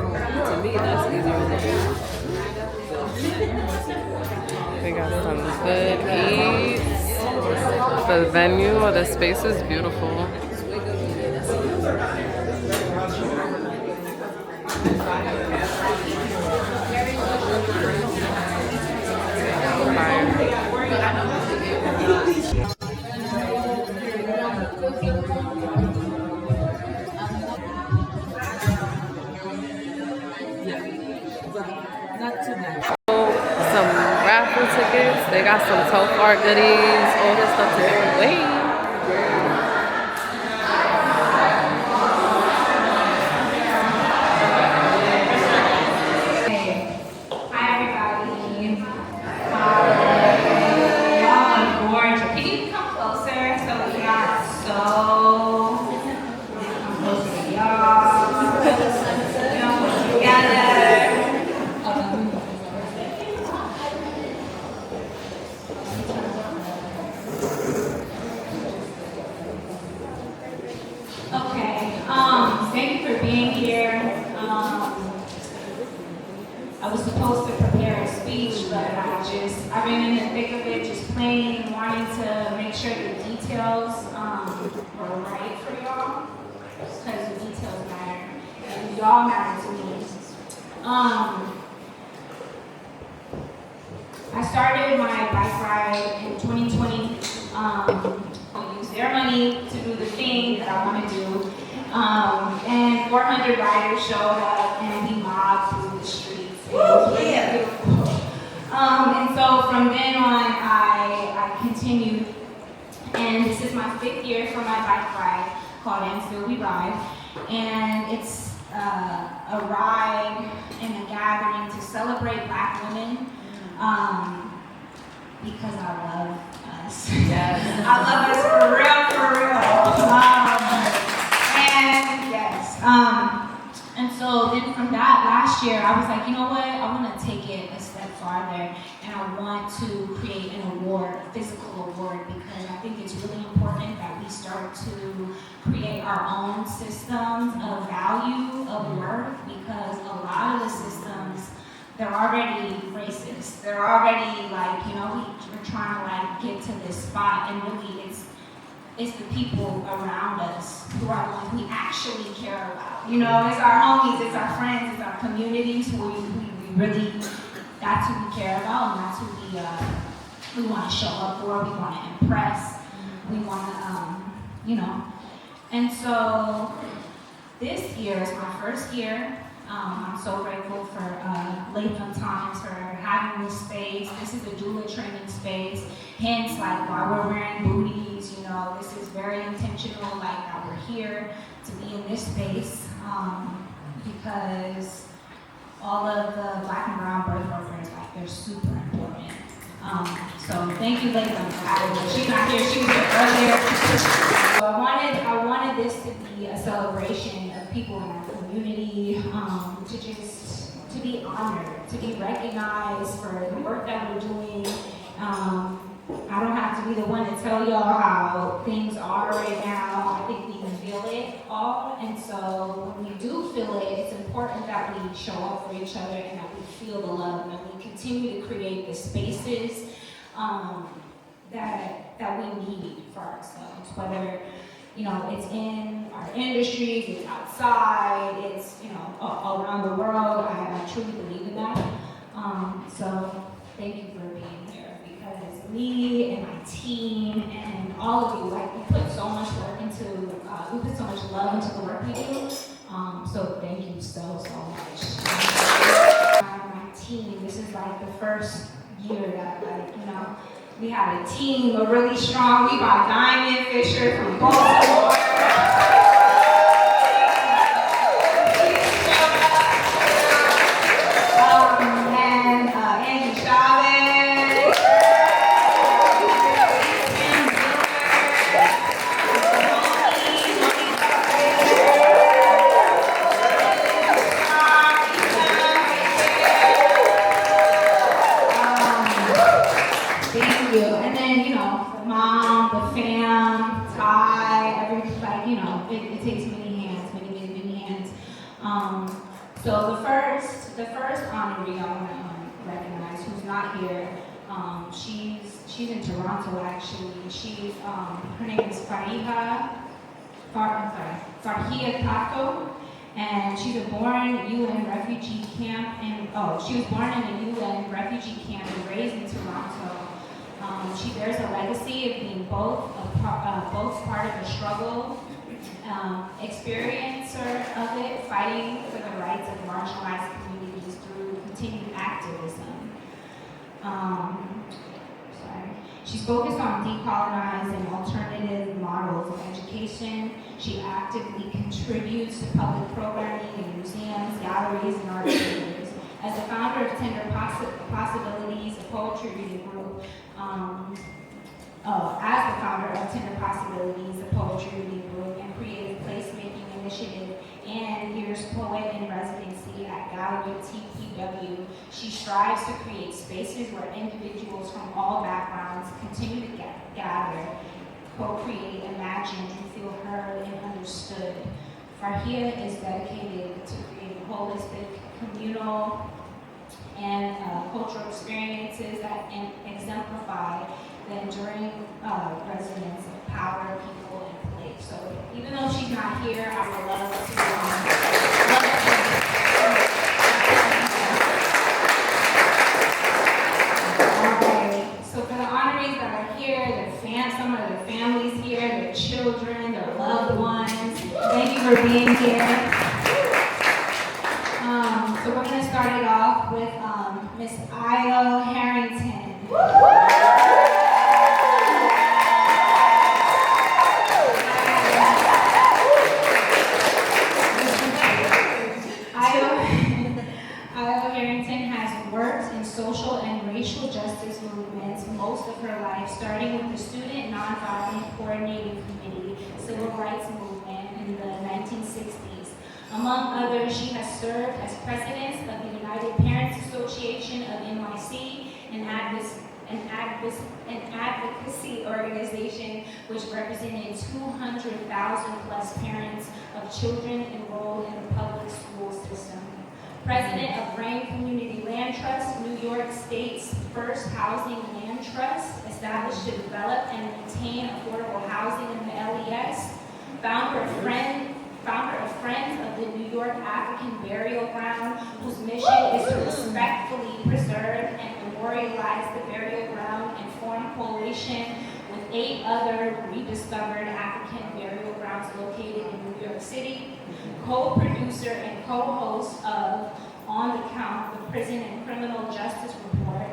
To me, that's easier than They got some good eats. The venue or the space is beautiful. Some raffle tickets. They got some tough art goodies, all this stuff to give away. Hi everybody. Y'all are gorgeous. Can you come closer so we're not so close to y'all? Together. Okay. Thank you for being here. I was supposed to prepare a speech, but I've been in the thick of it, just plain wanting to make sure the details were right for y'all, because the details matter, and y'all matter to me. I started my bike ride in 2020. I used their money to do the thing that I want to do, and 400 riders showed up, and we mobbed through the streets. It was really beautiful. And so from then on, I continued, and this is my 5th year for my bike ride called And We Ride, and it's a ride and a gathering to celebrate Black women, because I love us. Yes. I love us for real, for real. And yes. And so then from that last year, I was like, you know what? I want to take it a step farther, and I want to create an award, a physical award, because I think it's really important that we start to create our own systems of value, of worth, because a lot of the systems, they're already racist. They're already like, we're trying to like get to this spot, and really it's the people around us who are the ones we actually care about. It's our homies, it's our friends, it's our communities who we really, that's who we care about, and that's who we want to show up for, we want to impress, we want to, And so this year is my first year. I'm so grateful for Latham Times for having this space. This is a doula training space, hence like why we're wearing booties, this is very intentional, like that we're here to be in this space, because all of the Black and brown birth workers, like they're super important. So thank you, Latham, for having me. She's not here, she was here earlier. So I wanted this to be a celebration of people in our community, to be honored, to be recognized for the work that we're doing. I don't have to be the one to tell y'all how things are right now. I think we can feel it all, and so when we do feel it, it's important that we show up for each other and that we feel the love, and that we continue to create the spaces that we need for ourselves, whether it's in our industries, it's outside, it's all around the world. I truly believe in that. So thank you for being here, because me and my team and all of you, like we put so much work into, we put so much love into the work we do. So thank you so much. My team, this is like the first year that we had a team, a really strong. We got Diamond Fisher from Baltimore. And Angie Chavez. Thank you. And then, the mom, the fam, Ty, everybody, it takes many hands, many hands. So the first honoree I want to recognize, who's not here, she's in Toronto actually. She's her name is Farhia Tato, and she's a born UN refugee camp, and she was born in a UN refugee camp and raised in Toronto. She bears a legacy of being both part of the struggle, experiencer of it, fighting for the rights of marginalized communities through continued activism. She's focused on decolonized and alternative models of education. She actively contributes to public programming in museums, galleries, and art galleries. As the founder of Tender Possibilities, a poetry reading group, and creative placemaking initiative, and years poet in residency at Gala TPW, she strives to create spaces where individuals from all backgrounds continue to gather, co-create, imagine, and feel heard and understood. Farhia is dedicated to creating holistic, communal, and cultural experiences that exemplify the enduring resonance of power, people, and place. So even though she's not here, I would love to so for the honorees that are here, some of their families here, their children, their loved ones, thank you for being here. So we're going to start it off with Miss Io Harrington. Io Harrington has worked in social and racial justice movements most of her life, starting with the Student Nonviolent Coordinating Committee Civil Rights Movement in the 1960s. Among others, she has served as president of the United Parents Association of NYC, an advocacy organization which represented 200,000 plus parents of children enrolled in the public school system. President of Brain Community Land Trust, New York State's first housing land trust, established to develop and maintain affordable housing in the LES. Founder of Friends of the New York African Burial Ground, whose mission is to respectfully preserve and memorialize the burial ground, and form coalition with 8 other rediscovered African burial grounds located in New York City. Co-producer and co-host of On the Count, the Prison and Criminal Justice Report,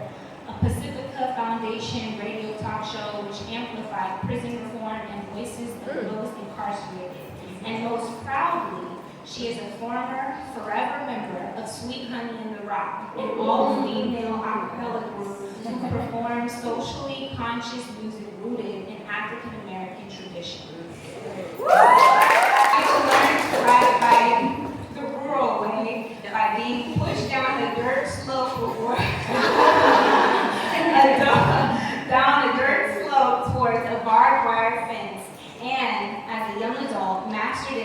a Pacifica Foundation radio talk show which amplified prison reform and voices of those incarcerated. And most proudly, she is a former, forever member of Sweet Honey in the Rock, an all-female acapella group who performs socially conscious music rooted in African American tradition. I learned to ride by the rural way by being pushed down a dirt slope towards a barbed wire fence, and as a young adult, mastered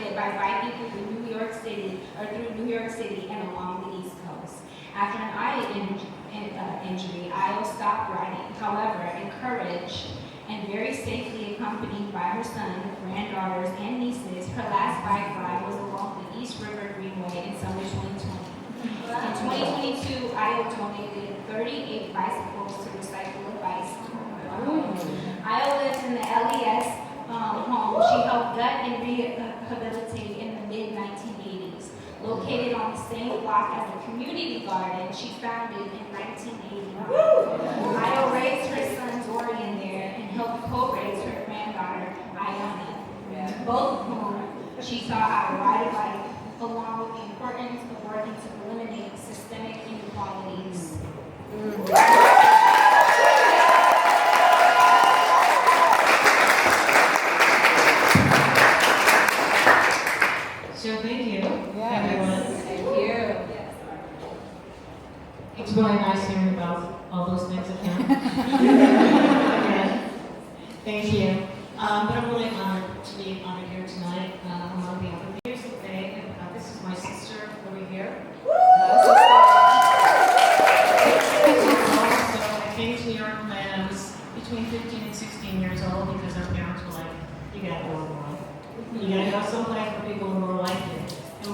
it by biking through New York City and along the East Coast. After an eye injury, Io stopped riding. However, encouraged and very safely accompanied by her son, granddaughters, and nieces, her last bike ride was along the East River Greenway in summer 2020. In 2022, Io donated 38 bicycles to Recycle a Bike. Io lives in the LES home she helped gut and rehabilitate in the mid-1980s. Located on the same block as the community garden she founded in 1989. Io raised her son Dorian there and helped co-raise her granddaughter, Iona, both of whom she taught how to ride a bike, along with the importance of working to eliminate systemic inequalities. So thank you, everyone. Thank you. It's really nice hearing about all those things again. Yeah. Thank you. But I'm really honored to be honored here tonight on behalf of Music Day.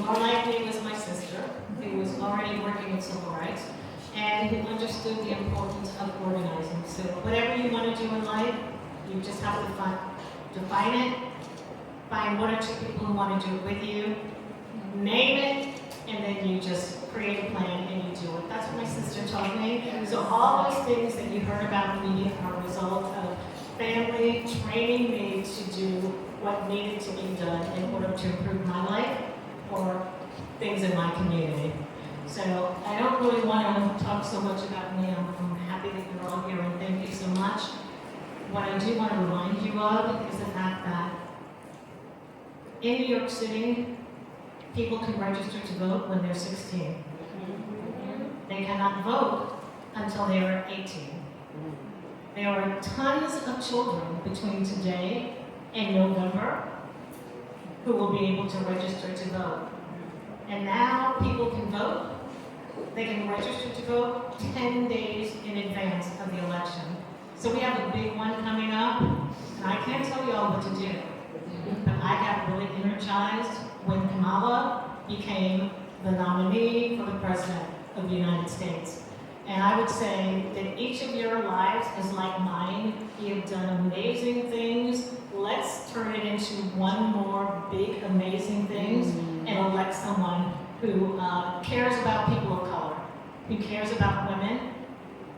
more like me was my sister, who was already working with civil rights, and who understood the importance of organizing. So whatever you want to do in life, you just have to define it, find one or two people who want to do it with you, name it, and then you just create a plan and you do it. That's what my sister taught me. So all those things that you heard about me are a result of family training me to do what needed to be done in order to improve my life or things in my community. So I don't really want to talk so much about me. I'm happy that you're all here and thank you so much. What I do want to remind you of is the fact that in New York City, people can register to vote when they're 16. They cannot vote until they are 18. There are tons of children between today and November who will be able to register to vote. And now people can vote. They can register to vote 10 days in advance of the election. So we have a big one coming up, and I can't tell you all what to do, but I got really energized when Kamala became the nominee for the President of the United States. And I would say that each of your lives is like mine. You have done amazing things. Let's turn it into one more big, amazing things and elect someone who cares about people of color, who cares about women,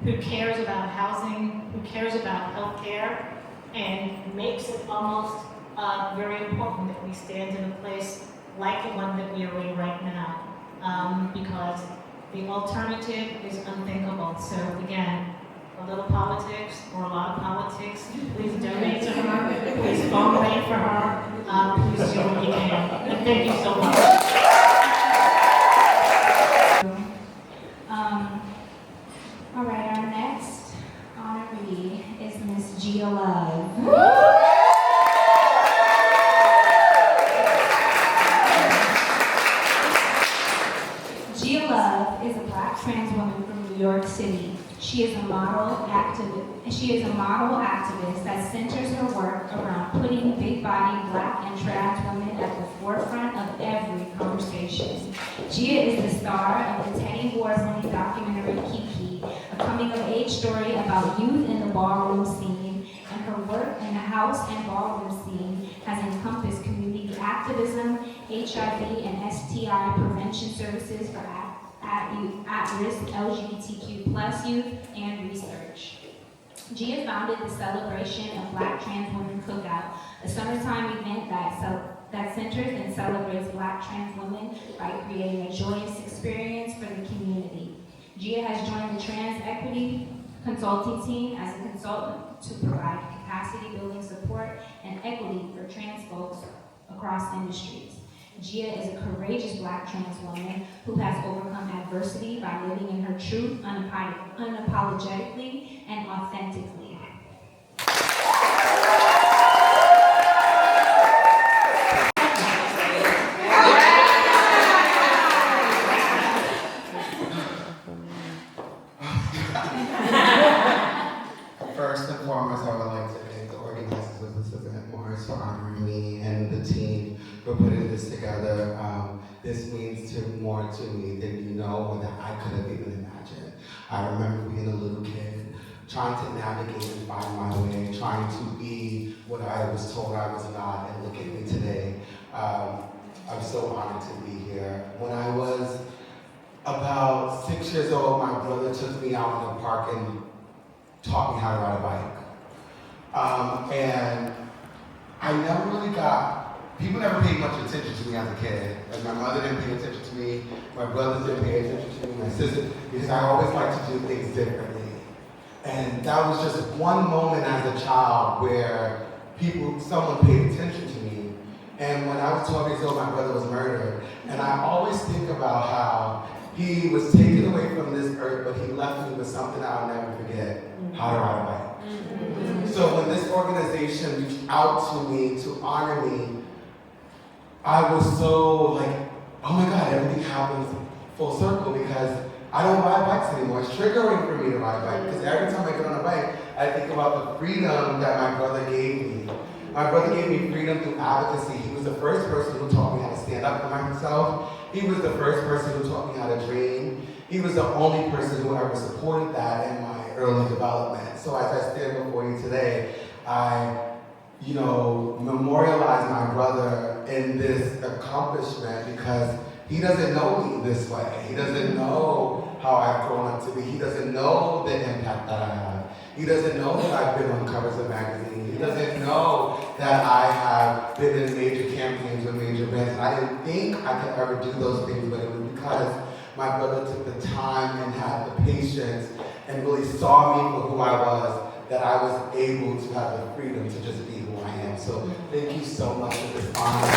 who cares about housing, who cares about healthcare, and makes it almost very important that we stand in a place like the one that we are in right now, because the alternative is unthinkable. So again, a little politics or a lot of politics, please donate to her, please fundraise for her, please do what you can. And thank you so much. All right, our next honoree is Miss Gia Love. Gia Love is a Black trans woman from New York City. She is a model activist. That centers her work around putting big-bodied Black and trans women at the forefront of every conversation. Gia is the star of the Teddy Award-winning documentary Kiki, a coming-of-age story about youth in the ballroom scene, and her work in the house and ballroom scene has encompassed community activism, HIV and STI prevention services for at-risk LGBTQ+ youth, and research. Gia founded the Celebration of Black Trans Women Cookout, a summertime event that centers and celebrates Black trans women by creating a joyous experience for the community. Gia has joined the Trans Equity Consulting Team as a consultant to provide capacity building support and equity for trans folks across industries. Gia is a courageous Black trans woman who has overcome adversity by living in her truth unapologetically and authentically. First and foremost, I would like to thank the organizers of this event, Marz, for honoring me and the team for putting this together. This means more to me than you know or that I could have even imagined. I remember being a little kid, trying to navigate and find my way, trying to be what I was told I was not, and look at me today. I'm so honored to be here. When I was about 6 years old, my brother took me out in the park and taught me how to ride a bike. And I never really people never paid much attention to me as a kid. Like my mother didn't pay attention to me, my brothers didn't pay attention to me, my sister, because I always liked to do things differently. And that was just one moment as a child where someone paid attention to me. And when I was 12 years old, my brother was murdered. And I always think about how he was taken away from this earth, but he left me with something I'll never forget, how to ride a bike. So when this organization reached out to me to honor me, I was so like, oh my God, everything happens full circle because I don't ride bikes anymore. It's triggering for me to ride a bike because every time I get on a bike, I think about the freedom that my brother gave me. My brother gave me freedom through advocacy. He was the first person who taught me how to stand stand up for myself. He was the first person who taught me how to dream. He was the only person who ever supported that in my early development. So as I stand before you today, I memorialize my brother in this accomplishment because he doesn't know me this way. He doesn't know how I've grown up to be. He doesn't know the impact that I have. He doesn't know that I've been on covers of magazines. He doesn't know that I have been in major campaigns with major brands. I didn't think I could ever do those things, but it was because my brother took the time and had the patience and really saw me for who I was, that I was able to have the freedom to just be who I am. So thank you so much for this honor.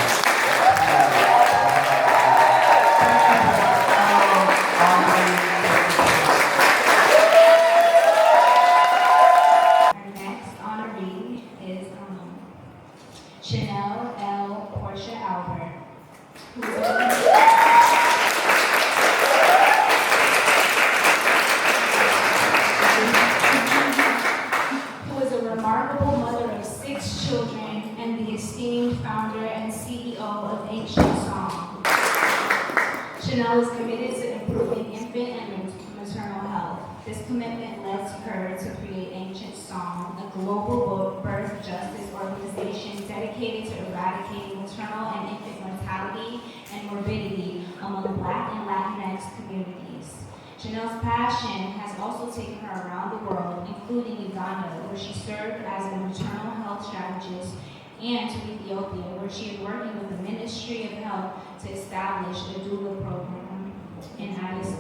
Is committed to improving infant and maternal health. This commitment led her to create Ancient Song, a global birth justice organization dedicated to eradicating maternal and infant mortality and morbidity among Black and Latinx communities. Chanel's passion has also taken her around the world, including Uganda, where she served as a maternal health strategist, and to Ethiopia, where she is working with the Ministry of Health to establish a doula program in Addis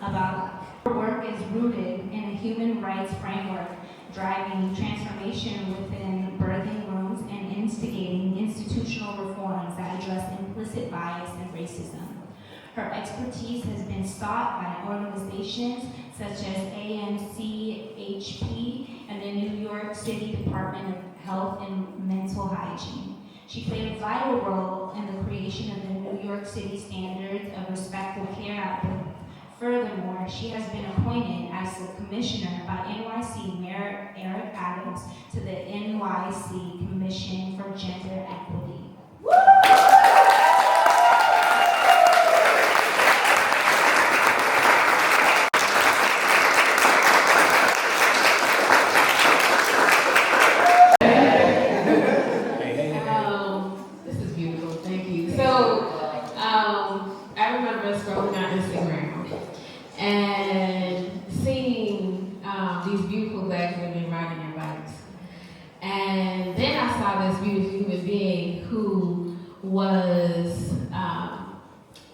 Ababa. Her work is rooted in a human rights framework, driving transformation within birthing rooms and instigating institutional reforms that address implicit bias and racism. Her expertise has been sought by organizations such as AMCHP and the New York City Department of Health and Mental Hygiene. She played a vital role in the creation of the New York City Standards of Respectful Care Act. Furthermore, she has been appointed as the commissioner by NYC Mayor Eric Adams to the NYC Commission for Gender Equity.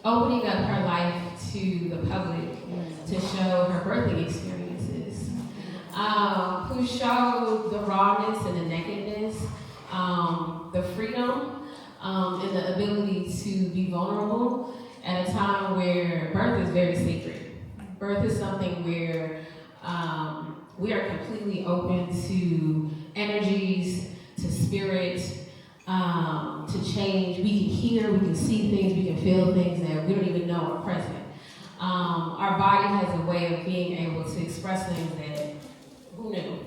Opening up her life to the public to show her birthing experiences, who showed the rawness and the nakedness, the freedom, and the ability to be vulnerable at a time where birth is very sacred. Birth is something where we are completely open to energies, to spirit, to change. We can hear, we can see things, we can feel things that we don't even know are present. Our body has a way of being able to express things that, who knew?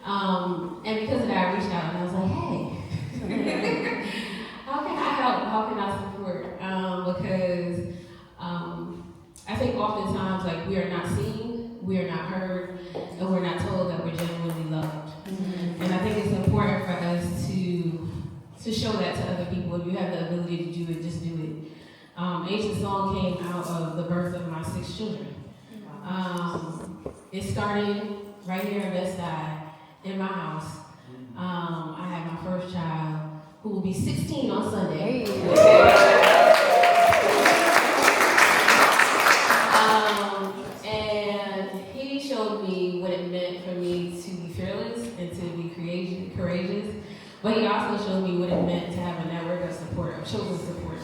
And because of that, I reached out and I was like, hey, how can I help? How can I support? Because I think oftentimes, like, we are not seen, we are not heard, and we're not told that we're genuinely loved. Mm-hmm. And I think it's important for us to show that to other people. If you have the ability to do it, just do it. Ancient Song came out of the birth of my 6 children. It started right here in Westside, in my house. I had my first child, who will be 16 on Sunday. And he showed me what it meant for me to be fearless and to be courageous. But he also showed me what it meant to have a network of support, of children's support.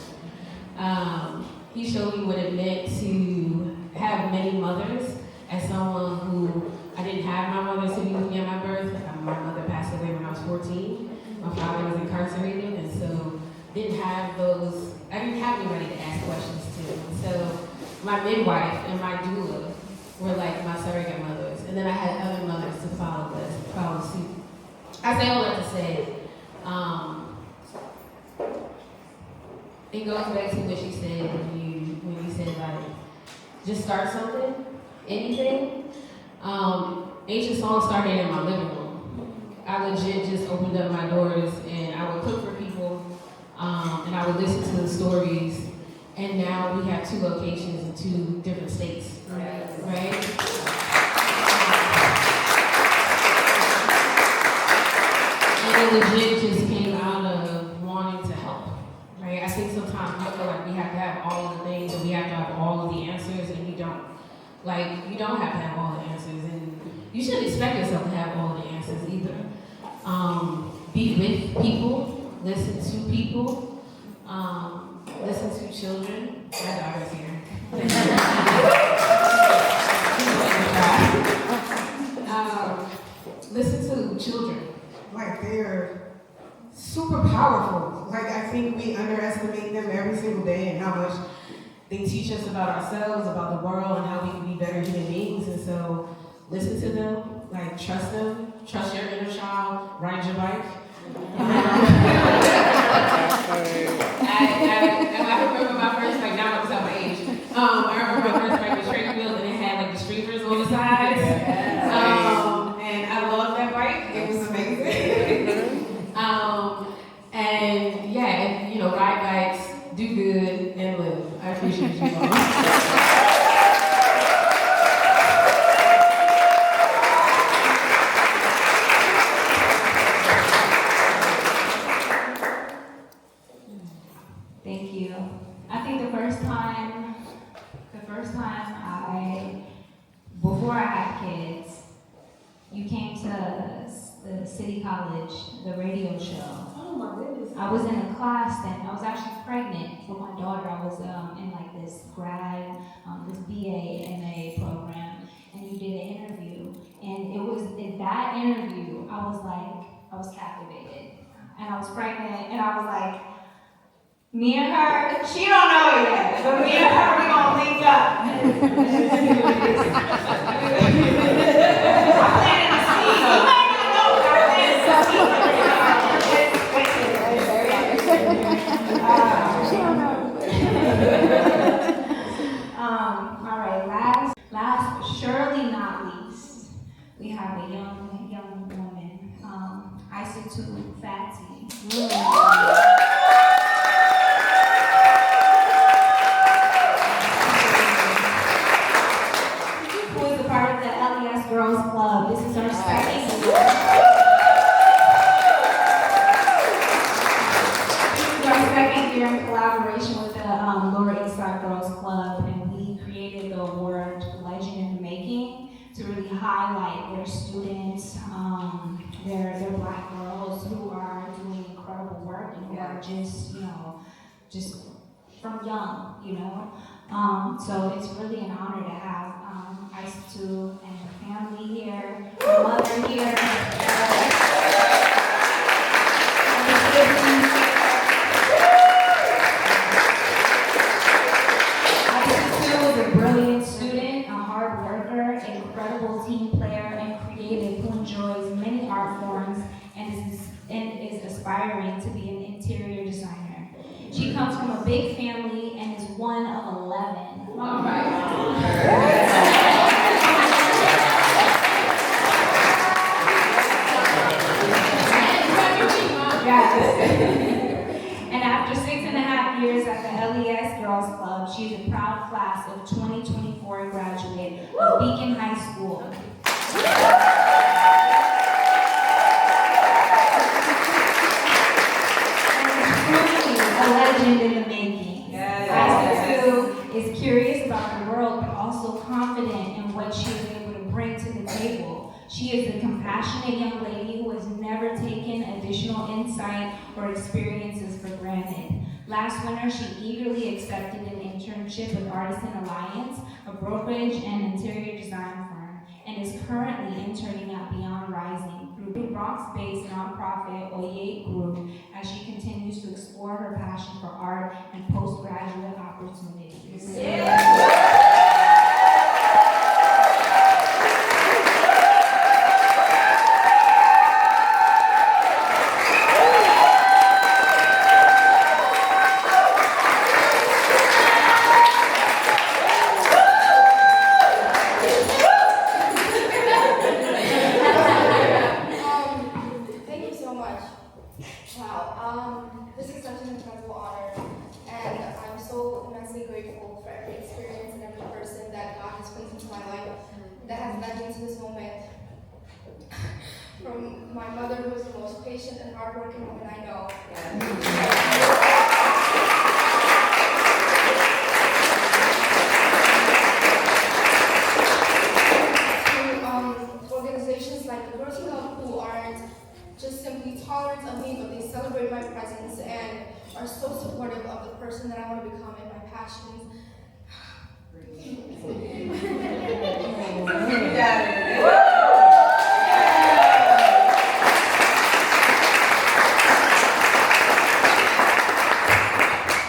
He showed me what it meant to have many mothers. As someone who, I didn't have my mother to be with me at my birth. My mother passed away when I was 14. My father was incarcerated, and so I didn't have anybody to ask questions to. So my midwife and my doula were like my surrogate mothers. And then I had other mothers to follow suit. I say all that to say, it goes back to what she said when you said like, just start something, anything. Ancient Song started in my living room. I legit just opened up my doors and I would cook for people, and I would listen to the stories. And now we have 2 locations in 2 different states, right? And it legit just came out of wanting to help, right? I think sometimes we feel like we have to have all of the things and we have to have all of the answers, and you don't. Like, you don't have to have all the answers, and you shouldn't expect yourself to have all the answers either. Be with people, listen to people, listen to children. My daughter's here. Listen to children. Like, they're super powerful. Like, I think we underestimate them every single day and how much they teach us about ourselves, about the world, and how we can be better human beings. And so, listen to them, like, trust them, trust your inner child, ride your bike. I remember my first bike, now I'm my age. I remember my first bike was training wheels and it had like the streamers on the sides. And I loved that bike, it was amazing. And yeah, you know, ride bikes, do good, and live. I appreciate you all. Thank you. I think the first time before I had kids, you came to the city college, the radio show. Oh my goodness. I was in a class then. I was actually pregnant with my daughter. I was in like this grad, this BA MA program, and you did an interview. And it was in that interview, I was captivated. And I was pregnant, and I was like, me and her, she don't know it yet, but me and her, we gonna link up. I'm planting a seed. You might not know, but I'm planting a seed. She don't know. All right, last, but surely not least, we have a young woman, Isatu Fatty. Girls Club. This is our second year. This is our second year in collaboration with the Lower East Side Girls Club, and we created the award Legend in the Making to really highlight their students, their Black girls who are doing incredible work and who are just from young, you know. So it's really an honor to have Isatu and her family here, her mother here. Isatu is a brilliant student, a hard worker, incredible team player, and creative who enjoys many art forms and is aspiring to be an interior designer. She comes from a big family and is one of 11. All right. And after 6.5 years at the LES Girls Club, she is a proud class of 2024 graduate of Beacon High School. A legend in the making. Isatu is curious about the world, but also confident in what she is able to bring to the table. She is a compassionate young lady who has never taken additional insight or experiences for granted. Last winter, she eagerly accepted an internship with Artisan Alliance, a brokerage and interior design firm, and is currently interning at Beyond Rising through Bronx-based nonprofit Oye Group as she continues to explore her passion for art and postgraduate opportunities. from my mother, who is the most patient and hardworking woman I know. To organizations like the Girls Club, who aren't just simply tolerant of me, but they celebrate my presence and are so supportive of the person that I want to become and my passions.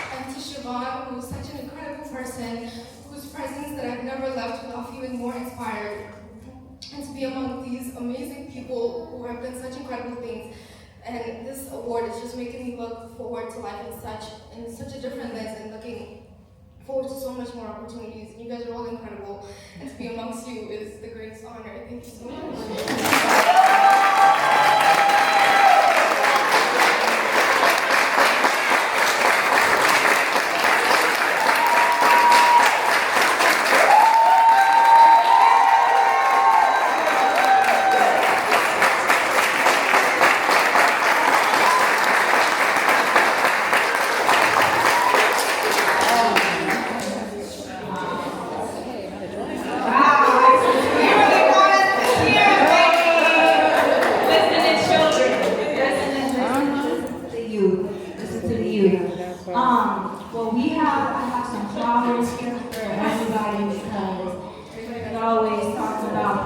And to Siobhan, who's such an incredible person, whose presence that I've never left without feeling more inspired. And to be among these amazing people who have done such incredible things. And this award is just making me look forward to life in such a different lens and looking forward to so much more opportunities. You guys are all incredible, and to be amongst you is the greatest honor. Thank you so much. Well, I have some flowers here for everybody because we always talk about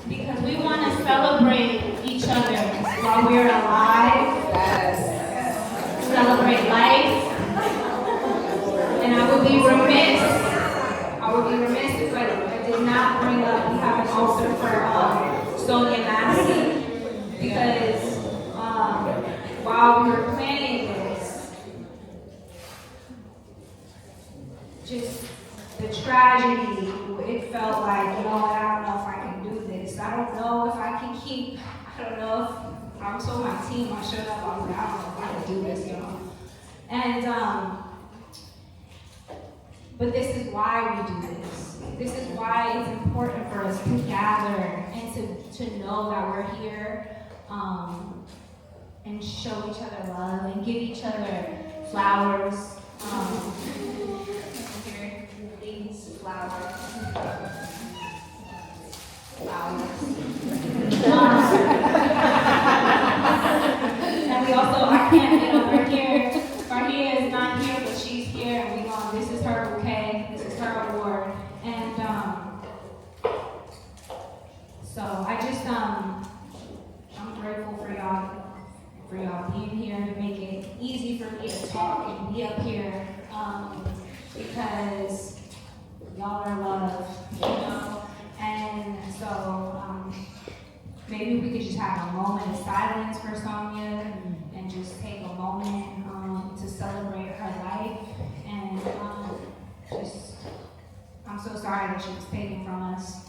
because we want to celebrate each other while we're alive. Celebrate life. And I would be remiss if I did not bring up, we have an altar for Sonia Massey, because while we were planning this, just the tragedy, it felt like, you know what, I don't know if I can do this. I don't know if I can keep, I don't know if, I told my team, I showed up, I was like, I don't know if I can do this, you know. And, but this is why we do this. This is why it's important for us to gather and to know that we're here and show each other love and give each other flowers. Here, these flowers. And we also, I can't, you know, we're here. Farhia is not here, but she's here, and this is her bouquet, this is her award. And so I just, I'm grateful for y'all being here to make it easy for me to talk and be up here, because y'all are loved, you know? And so maybe we could just have a moment of silence for Sonia and just take a moment to celebrate her life. And I'm so sorry that she was taken from us.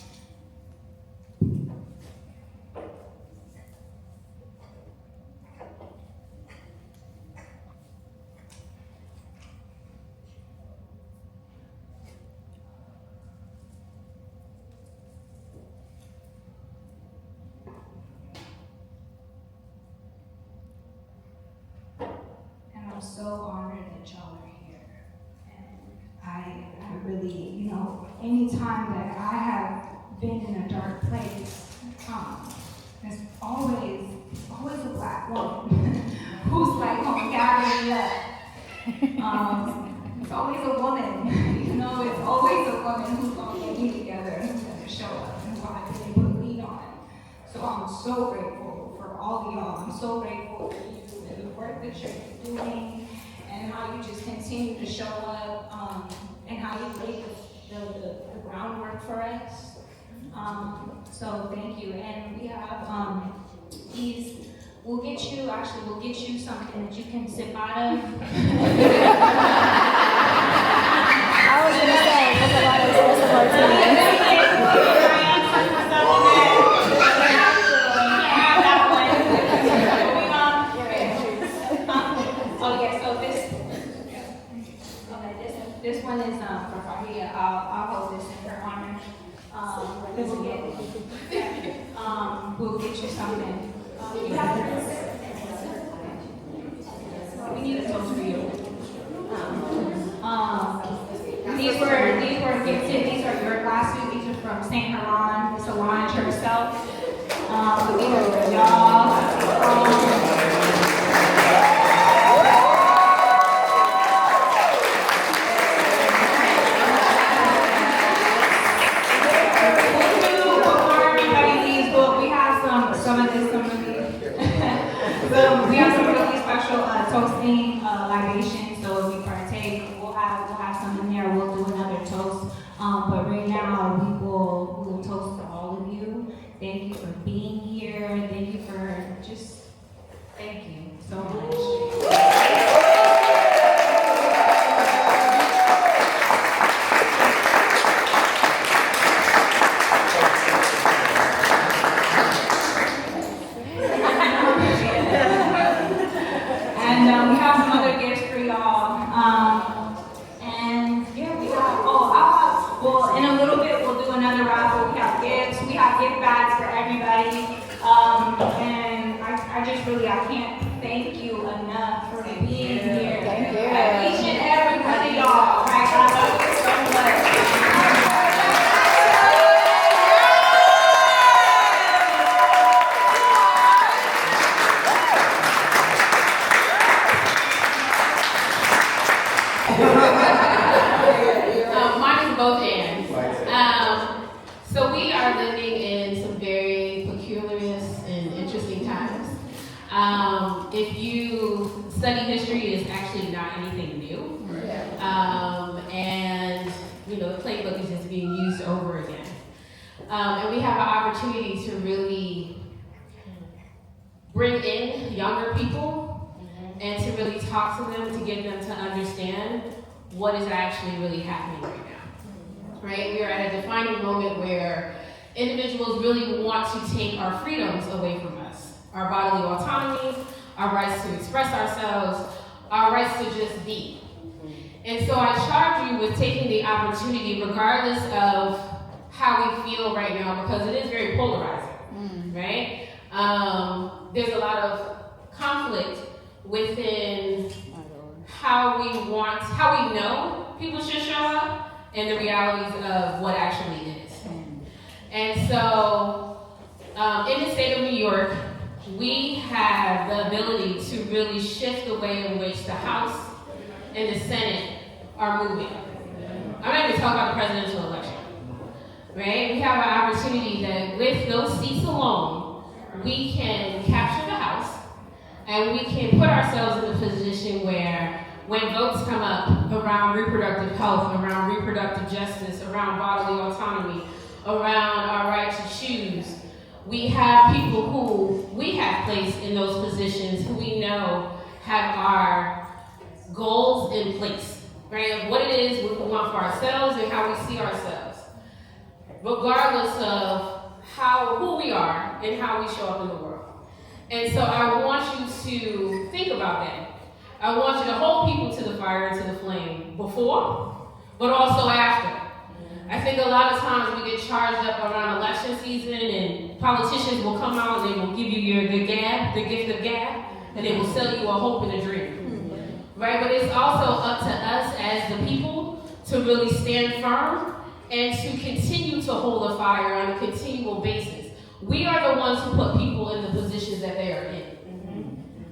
I'm so honored that y'all are here. And I really, you know, anytime that I have been in a dark place, there's always a black woman who's like gonna gather me up. It's always a woman, you know, it's always a woman who's gonna get me together and who's gonna show up and who I can able to lean on. So I'm so grateful for all of y'all. I'm so grateful for you and the work that you're doing and how you just continue to show up and how you laid the groundwork for us. So thank you. And we have these, we'll get you something that you can sip out of. I was gonna say, that's a lot of espresso martinis. This one is I'll hold this in her honor. We'll get you something. You have this? We need a toast for you. These were gifted. These are your glasses. These are from Saint Helon, Solange herself. These are for y'all. We have some really special toasting libations, so if we partake, we'll have some in there. We'll do another toast. But right now, we will toast to all of you. Thank you for being here. Thank you for thank you so much. We have some other gifts for y'all. And yeah, we have, well, in a little bit, we'll do another raffle. We have gifts. We have gift bags for everybody. And I can't thank you enough for being here. Thank you. Each and every one of y'all. Right? I love you so much. Mine is both ends. So we are living in some very peculiar and interesting times. If you study history, it's actually not anything new. And the playbook is just being used over again. And we have an opportunity to really bring in younger people and to really talk to them, to get them to understand what is actually really happening right now. Right? We are at a defining moment where individuals really want to take our freedoms away from us. Our bodily autonomy, our rights to express ourselves, our rights to just be. And so I charge you with taking the opportunity, regardless of how we feel right now, because it is very polarizing, right? There's a lot of conflict within how we know people should show up and the realities of what actually is. And so, in the state of New York, we have the ability to really shift the way in which the House and the Senate are moving. I'm not even talking about the presidential election, right? We have an opportunity that with those seats alone, we can capture the House and we can put ourselves in a position where when votes come up around reproductive health, around reproductive justice, around bodily autonomy, around our right to choose, we have people who we have placed in those positions who we know have our goals in place, right? Of what it is we want for ourselves and how we see ourselves, regardless of who we are and how we show up in the world. And so I want you to think about that. I want you to hold people to the fire and to the flame before, but also after. I think a lot of times we get charged up around election season and politicians will come out and they will give you the gift of gab, and they will sell you a hope and a dream. Right? But it's also up to us as the people to really stand firm and to continue to hold the fire on a continual basis. We are the ones who put people in the positions that they are in.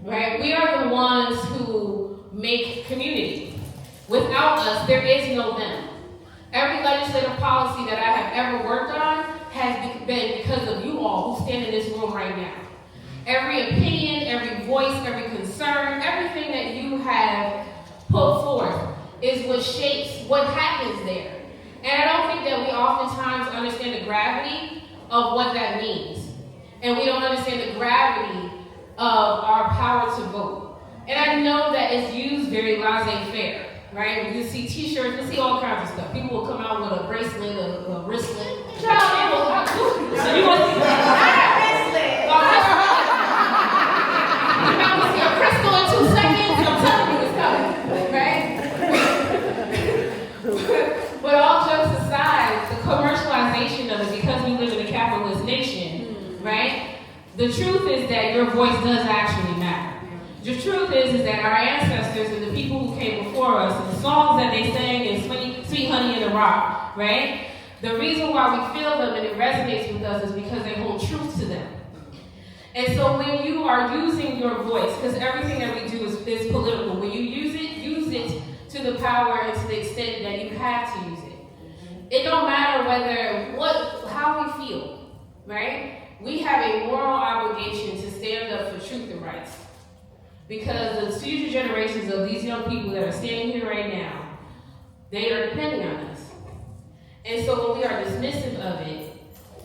Right? We are the ones who make community. Without us, there is no them. Every legislative policy that I have ever worked on has been because of you all who stand in this room right now. Every opinion, every voice, every concern, everything that you have put forth is what shapes what happens there. And I don't think that we oftentimes understand the gravity of what that means. And we don't understand the gravity of our power to vote. And I know that it's used very laissez-faire, right? You see t-shirts, you see all kinds of stuff. People will come out with a bracelet, a wristlet. So you want to see a wristlet? You're not going to see a crystal in 2 seconds? I'm telling you it's coming, right? But all truth is that your voice does actually matter. The truth is that our ancestors and the people who came before us, and the songs that they sang in Sweet Honey in the Rock, right? The reason why we feel them and it resonates with us is because they hold truth to them. And so when you are using your voice, because everything that we do is political, when you use it to the power and to the extent that you have to use it. It don't matter how we feel, right? We have a moral obligation to stand up for truth and rights. Because the future generations of these young people that are standing here right now, they are depending on us. And so when we are dismissive of it,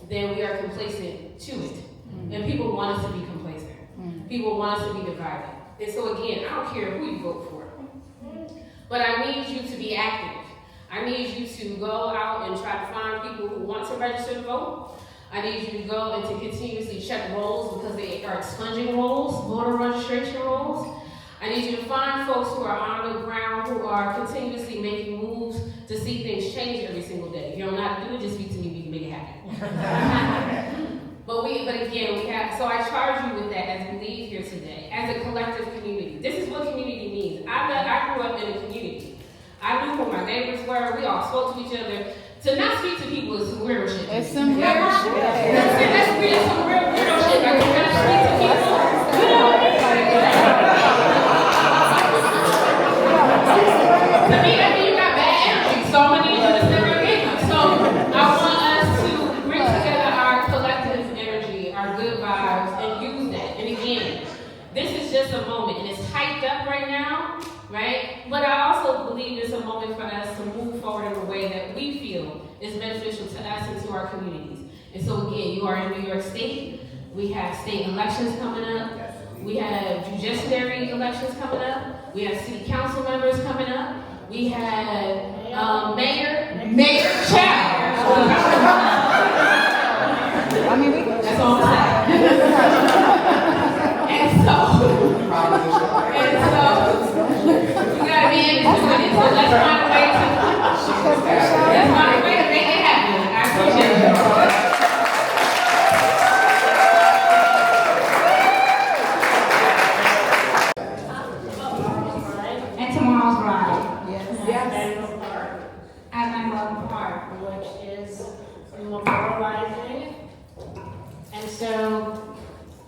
then we are complacent to it. And people want us to be complacent. People want us to be divided. And so again, I don't care who you vote for. But I need you to be active. I need you to go out and try to find people who want to register to vote. I need you to go and to continuously check rolls because they are expunging rolls, voter registration rolls. I need you to find folks who are on the ground, who are continuously making moves to see things change every single day. If you don't know how to do it, just speak to me, we can make it happen. But again, so I charge you with that as we leave here today, as a collective community. This is what community means. I grew up in a community. I knew who my neighbors were. We all spoke to each other. To not speak to people is some weird shit. It's some weird shit. That's weird, some real weirdo shit. Like, you gotta speak to people. You know what I mean? To me, that means you got bad energy. So many of you just never get them. So I want us to bring together our collective energy, our good vibes, and use that. And again, this is just a moment, and it's hyped up right now, right? But I also believe it's a moment for us to move forward in a way that we feel is beneficial to us and to our communities. And so again, you are in New York State. We have state elections coming up. We have judiciary elections coming up. We have city council members coming up. We have mayor child. I mean, That's all I'm saying. And so you gotta be able to do it. So let's find a way to make it happen. I appreciate you. And tomorrow's ride. Yes. At Manuel Park. Which is memorializing. And so,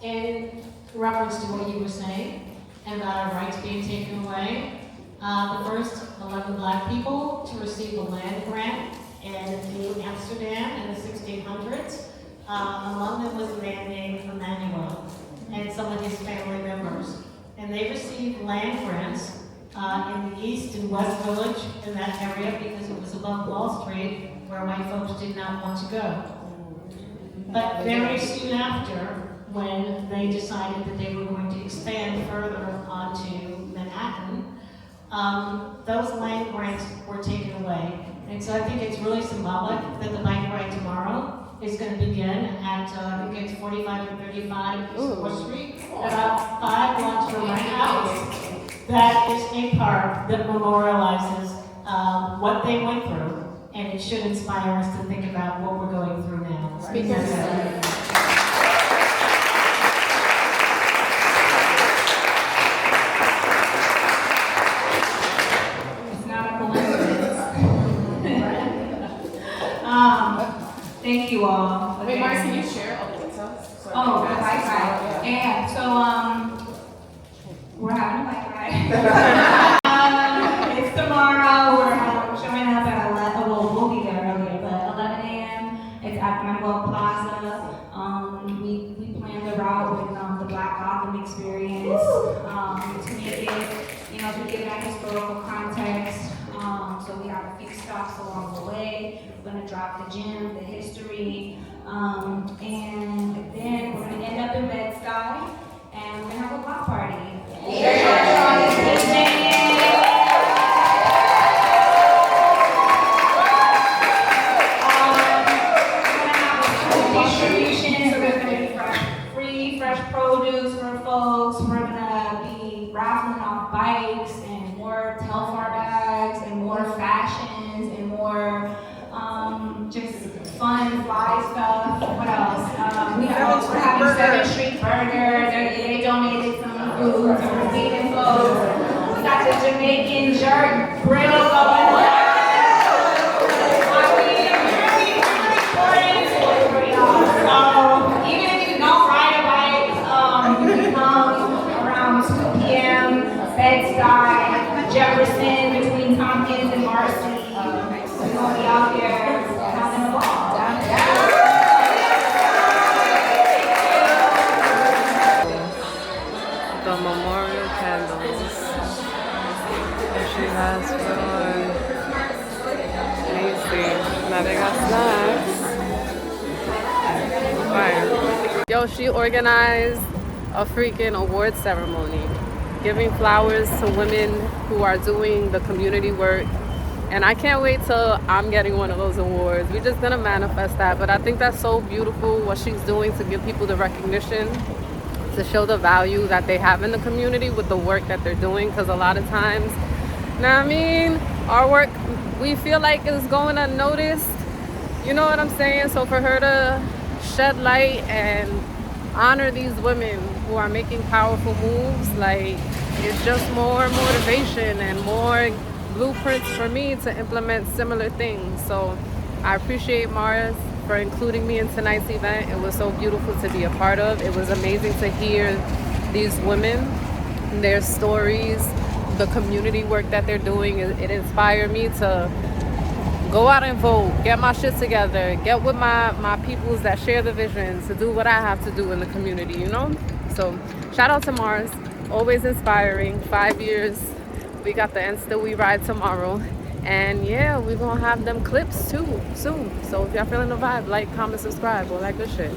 in reference to what you were saying, and about our rights being taken away, the first 11 Black people to receive a land grant in New Amsterdam in the 1600s. Among them was a man named Emmanuel and some of his family members. And they received land grants in the East and West Village in that area because it was above Wall Street where white folks did not want to go. But very soon after, when they decided that they were going to expand further onto Manhattan, those land grants were taken away. And so I think it's really symbolic that the bike ride tomorrow is going to begin at, I think it's 45 and 35 East 4th Street, about 5 blocks from my house. That is a park that memorializes what they went through, and it should inspire us to think about what we're going through now. Speakers. Thank you all. Wait, Marz, can you share all the details? Oh, the bike ride. Yeah, so we're having a bike ride. It's tomorrow. We're showing up at 11. Well, we'll be there earlier, but 11 a.m. It's at Manuel Plaza. We planned the route with the Black Gotham experience to make it, to give that historical context. So we have a few stops along the way. We're gonna drop the gym, the history, and then we're gonna end up in Bed-Stuy, and we're gonna have a block party. Distribution, so there's gonna be fresh produce for folks. We're gonna be raffling off bikes and more Telfar bags and more fashions and more just fun, fly stuff. What else? else? We're having 7th Street Burger. They donated some food, some feeding folks. We got the Jamaican jerk grill going on. Even if you don't ride a bike, you can come around 2 p.m. Bed-Stuy, Jefferson, between Tompkins and Marz. We're gonna be out there having a ball. The memorial candles that she has put on. Amazing. Now they got snacks. Fire. Yo, she organized a freaking award ceremony, giving flowers to women who are doing the community work. And I can't wait till I'm getting one of those awards. We're just gonna manifest that. But I think that's so beautiful what she's doing to give people the recognition, to show the value that they have in the community with the work that they're doing. Because a lot of times, now I mean, our work, we feel like is going unnoticed. You know what I'm saying? So for her to shed light and honor these women who are making powerful moves, like, it's just more motivation and more blueprints for me to implement similar things. So I appreciate Marz for including me in tonight's event. It was so beautiful to be a part of. It was amazing to hear these women, their stories, the community work that they're doing. It inspired me to go out and vote, get my shit together, get with my peoples that share the vision to do what I have to do in the community, you know? So shout out to Marz, always inspiring. 5 years. We got the And Still We Ride tomorrow. And yeah, we're gonna have them clips too soon. So if y'all feeling the vibe, like, comment, subscribe, all that good shit.